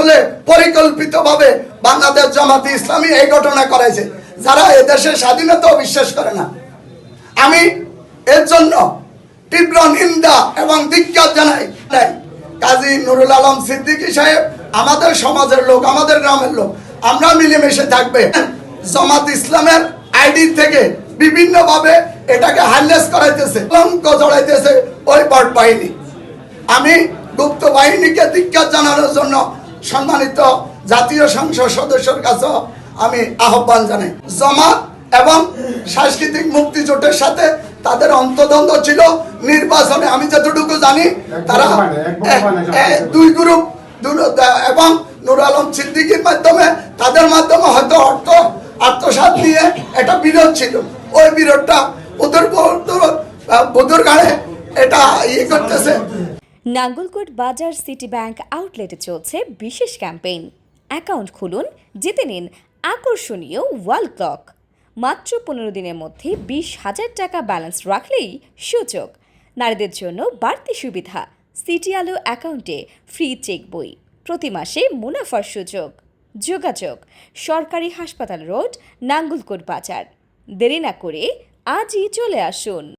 আসলে পরিকল্পিতভাবে বাংলাদেশ জামাতে ইসলামী এই ঘটনা করেছে, যারা এদেশের স্বাধীনতাও বিশ্বাস করে না। আমি এর জন্য তীব্র নিন্দা এবং ধিক্কার জানাই। কাজী নুরুল আলম সিদ্দিকী সাহেব আমাদের সমাজের লোক, আমাদের গ্রামের লোক, আমরা মিলেমিশে থাকবে। জামাত ইসলামের আইডি থেকে বিভিন্ন ভাবে এটাকে হাইলেস করাইতেছে, কলঙ্ক জড়াইতেছে ওই বট বাহিনী। আমি গুপ্ত বাহিনীকে ধিক্কার জানানোর জন্য সম্মানিত জাতীয় সংসদ সদস্যের কাছে আমি আহ্বান জানাই। জামাত এবং সাংস্কৃতিক মুক্তিজোটের সাথে তাদের অন্তদ্বন্দ্ব ছিল নির্বাচনে, আমি যতটুকু জানি তারা দুই গ্রুপ এবং নুর আলম সিদ্দিকীর মাধ্যমে তাদের মাধ্যমে হয়তো অর্থ আত্মসাৎ নিয়ে একটা বিরোধ ছিল। ওই বিরোধটা ওদের গাড়ে এটা ইয়ে করতেছে। নাঙ্গলকোট বাজার সিটি ব্যাংক আউটলেটে চলছে বিশেষ ক্যাম্পেইন। অ্যাকাউন্ট খুলুন, জিতে নিন আকর্ষণীয় ওয়াল ক্লক। মাত্র 15 দিনের মধ্যে 20,000 টাকা ব্যালেন্স রাখলেই সুযোগ। নারীদের জন্য বাড়তি সুবিধা, সিটি আলো অ্যাকাউন্টে ফ্রি চেক বই, প্রতি মাসে মুনাফার সুযোগ। যোগাযোগ সরকারি হাসপাতাল রোড, নাঙ্গলকোট বাজার। দেরি না করে আজই চলে আসুন।